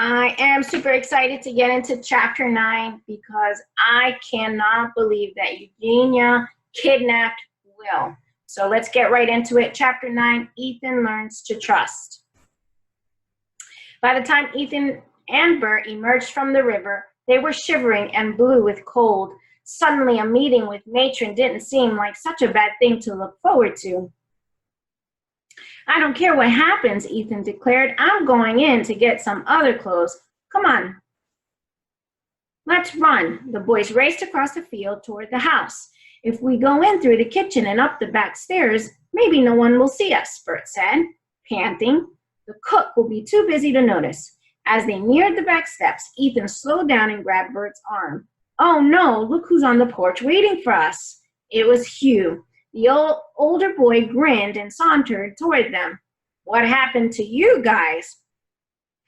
I am super excited to get into chapter 9 because I cannot believe that Eugenia kidnapped Will. So let's get right into it. Chapter 9, Ethan learns to trust. By the time Ethan and Bert emerged from the river, they were shivering and blue with cold. Suddenly, a meeting with Matron didn't seem like such a bad thing to look forward to. I don't care what happens, Ethan declared. I'm going in to get some other clothes. Come on. Let's run. The boys raced across the field toward the house. If we go in through the kitchen and up the back stairs, maybe no one will see us, Bert said, panting. The cook will be too busy to notice. As they neared the back steps, Ethan slowed down and grabbed Bert's arm. Oh no, look who's on the porch waiting for us. It was Hugh. The older boy grinned and sauntered toward them. What happened to you guys?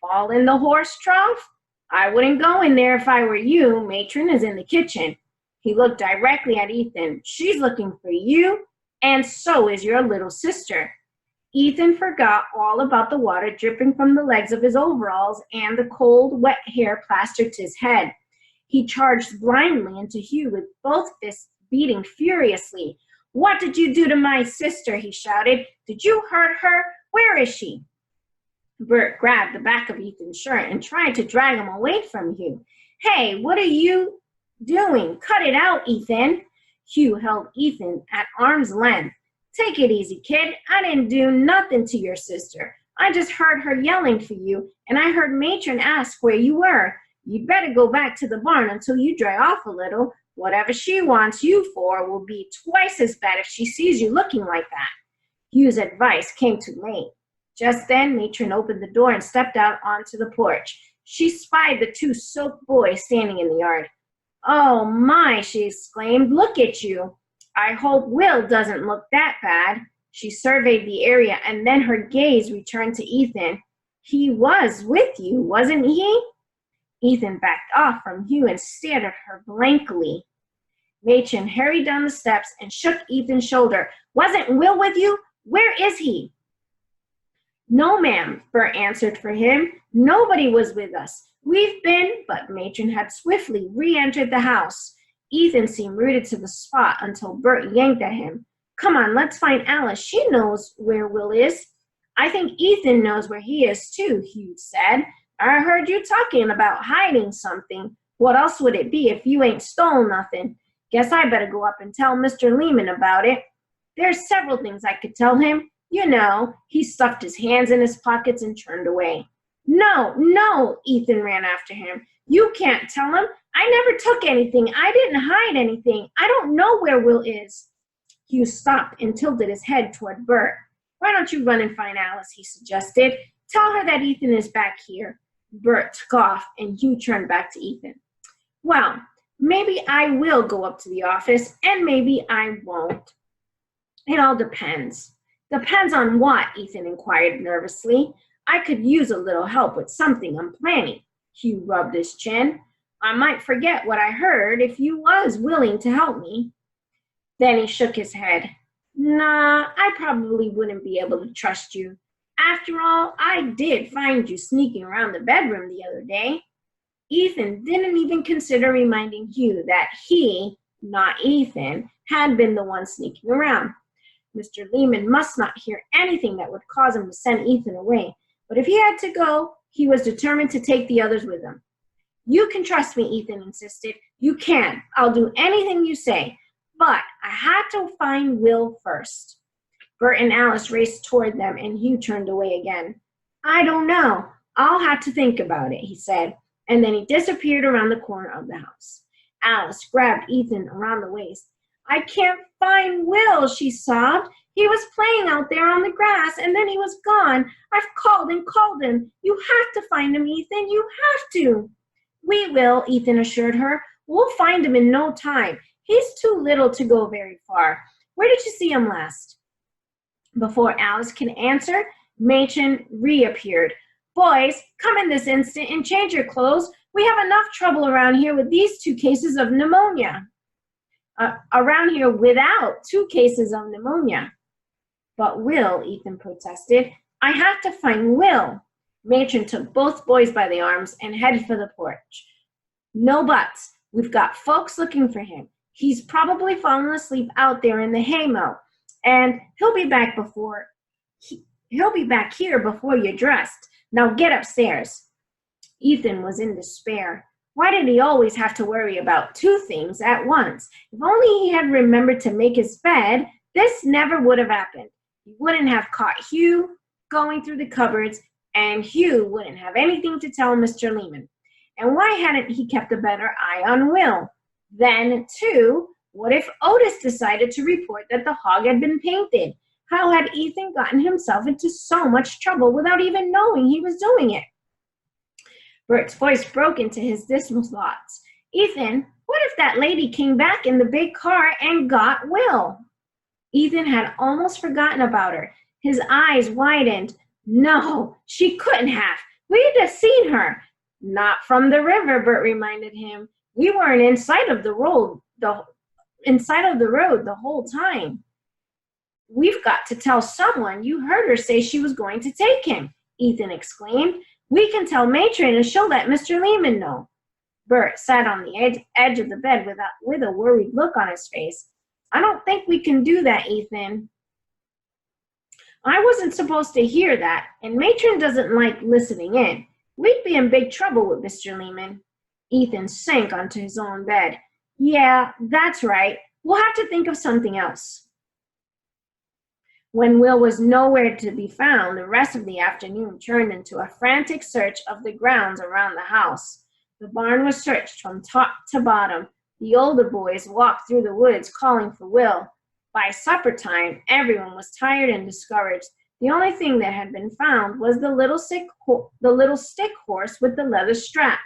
Fall in the horse trough? I wouldn't go in there if I were you. Matron is in the kitchen. He looked directly at Ethan. She's looking for you, and so is your little sister. Ethan forgot all about the water dripping from the legs of his overalls and the cold, wet hair plastered to his head. He charged blindly into Hugh with both fists beating furiously. What did you do to my sister? He shouted. Did you hurt her? Where is she? Bert grabbed the back of Ethan's shirt and tried to drag him away from Hugh. Hey, what are you doing? Cut it out, Ethan. Hugh held Ethan at arm's length. Take it easy, kid. I didn't do nothing to your sister. I just heard her yelling for you, and I heard Matron ask where you were. You'd better go back to the barn until you dry off a little. Whatever she wants you for will be twice as bad if she sees you looking like that. Hugh's advice came too late. Just then, Matron opened the door and stepped out onto the porch. She spied the two soaked boys standing in the yard. Oh my, she exclaimed, look at you. I hope Will doesn't look that bad. She surveyed the area and then her gaze returned to Ethan. He was with you, wasn't he? Ethan backed off from Hugh and stared at her blankly. Matron hurried down the steps and shook Ethan's shoulder. Wasn't Will with you? Where is he? No, ma'am, Bert answered for him. Nobody was with us. We've been, but Matron had swiftly re-entered the house. Ethan seemed rooted to the spot until Bert yanked at him. Come on, let's find Alice. She knows where Will is. I think Ethan knows where he is too, Hugh said. I heard you talking about hiding something. What else would it be if you ain't stole nothing? Guess I better go up and tell Mr. Lehman about it. There's several things I could tell him. You know, he stuffed his hands in his pockets and turned away. No, Ethan ran after him. You can't tell him. I never took anything. I didn't hide anything. I don't know where Will is. Hugh stopped and tilted his head toward Bert. Why don't you run and find Alice, he suggested. Tell her that Ethan is back here. Bert took off and Hugh turned back to Ethan. Well, maybe I will go up to the office and maybe I won't. It all depends. Depends on what? Ethan inquired nervously. I could use a little help with something I'm planning. Hugh rubbed his chin. I might forget what I heard if you was willing to help me. Then he shook his head. Nah, I probably wouldn't be able to trust you. After all, I did find you sneaking around the bedroom the other day. Ethan didn't even consider reminding Hugh that he, not Ethan, had been the one sneaking around. Mr. Lehman must not hear anything that would cause him to send Ethan away. But if he had to go, he was determined to take the others with him. You can trust me, Ethan insisted. You can. I'll do anything you say. But I had to find Will first. Bert and Alice raced toward them, and Hugh turned away again. I don't know. I'll have to think about it, he said. And then he disappeared around the corner of the house. Alice grabbed Ethan around the waist. I can't find Will, she sobbed. He was playing out there on the grass, and then he was gone. I've called and called him. You have to find him, Ethan. You have to. We will, Ethan assured her. We'll find him in no time. He's too little to go very far. Where did you see him last? Before Alice can answer, Matron reappeared. Boys, come in this instant and change your clothes. We have enough trouble around here with these 2 cases of pneumonia. Around here without 2 cases of pneumonia. But Will, Ethan protested. I have to find Will. Matron took both boys by the arms and headed for the porch. No buts. We've got folks looking for him. He's probably fallen asleep out there in the haymow, and he'll be back here before you're dressed. Now get upstairs. Ethan was in despair. Why did he always have to worry about two things at once? If only he had remembered to make his bed, this never would have happened. He wouldn't have caught Hugh going through the cupboards, and Hugh wouldn't have anything to tell Mr. Lehman. And why hadn't he kept a better eye on Will? Then, too, what if Otis decided to report that the hog had been painted? How had Ethan gotten himself into so much trouble without even knowing he was doing it? Bert's voice broke into his dismal thoughts. Ethan, what if that lady came back in the big car and got Will? Ethan had almost forgotten about her. His eyes widened. No, she couldn't have. We'd have seen her. Not from the river, Bert reminded him. We weren't inside of the road the whole time. We've got to tell someone. You heard her say she was going to take him, Ethan exclaimed. We can tell Matron and she'll let Mr. Lehman know. Bert sat on the edge of the bed with a worried look on his face. I don't think we can do that, Ethan. I wasn't supposed to hear that, and Matron doesn't like listening in. We'd be in big trouble with Mr. Lehman. Ethan sank onto his own bed. Yeah, that's right. We'll have to think of something else. When Will was nowhere to be found, the rest of the afternoon turned into a frantic search of the grounds around the house. The barn was searched from top to bottom. The older boys walked through the woods calling for Will. By supper time, everyone was tired and discouraged. The only thing that had been found was the little stick horse with the leather strap.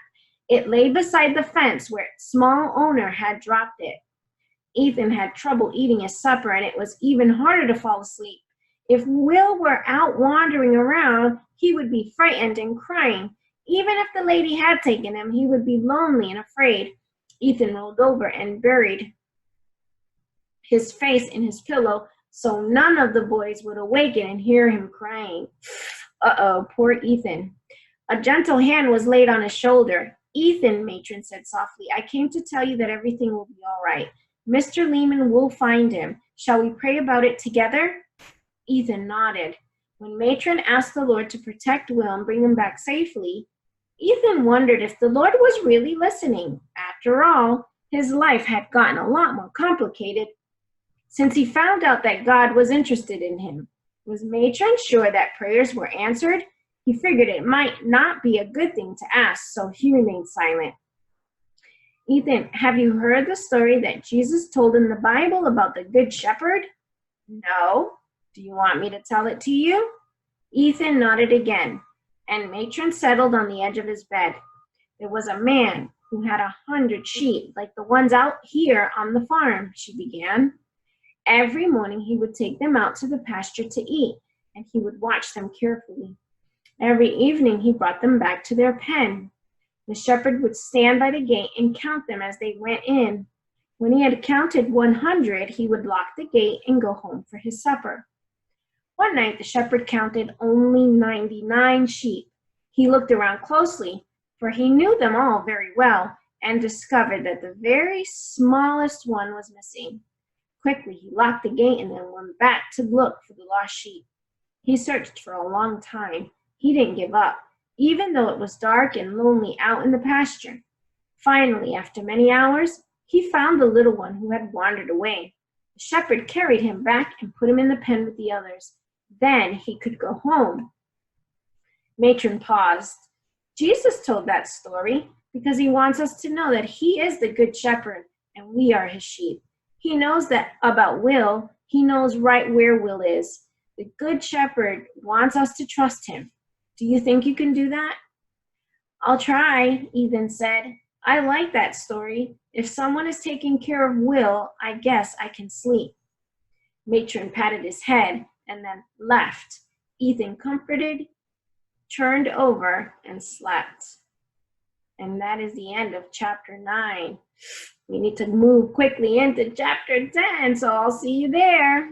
It lay beside the fence where its small owner had dropped it. Ethan had trouble eating his supper, and it was even harder to fall asleep. If Will were out wandering around, he would be frightened and crying. Even if the lady had taken him, he would be lonely and afraid. Ethan rolled over and buried his face in his pillow so none of the boys would awaken and hear him crying. Uh-oh, poor Ethan. A gentle hand was laid on his shoulder. Ethan, Matron said softly, I came to tell you that everything will be all right. Mr. Lehman will find him. Shall we pray about it together? Ethan nodded. When Matron asked the Lord to protect Will and bring him back safely, Ethan wondered if the Lord was really listening. After all, his life had gotten a lot more complicated since he found out that God was interested in him. Was Matron sure that prayers were answered? He figured it might not be a good thing to ask, so he remained silent. Ethan, have you heard the story that Jesus told in the Bible about the Good Shepherd? No. Do you want me to tell it to you? Ethan nodded again, and Matron settled on the edge of his bed. There was a man who had 100 sheep, like the ones out here on the farm, she began. Every morning he would take them out to the pasture to eat, and he would watch them carefully. Every evening he brought them back to their pen. The shepherd would stand by the gate and count them as they went in. When he had counted 100, he would lock the gate and go home for his supper. One night the shepherd counted only 99 sheep. He looked around closely, for he knew them all very well, and discovered that the very smallest one was missing. Quickly he locked the gate and then went back to look for the lost sheep. He searched for a long time. He didn't give up, even though it was dark and lonely out in the pasture. Finally, after many hours, he found the little one who had wandered away. The shepherd carried him back and put him in the pen with the others. Then he could go home. Matron paused. Jesus told that story because he wants us to know that he is the good shepherd and we are his sheep. He knows that about Will. He knows right where Will is. The good shepherd wants us to trust him. Do you think you can do that? I'll try, Ethan said. I like that story. If someone is taking care of Will, I guess I can sleep. Matron patted his head and then left. Ethan, comforted, turned over and slept. And that is the end of chapter 9. We need to move quickly into chapter 10, so I'll see you there.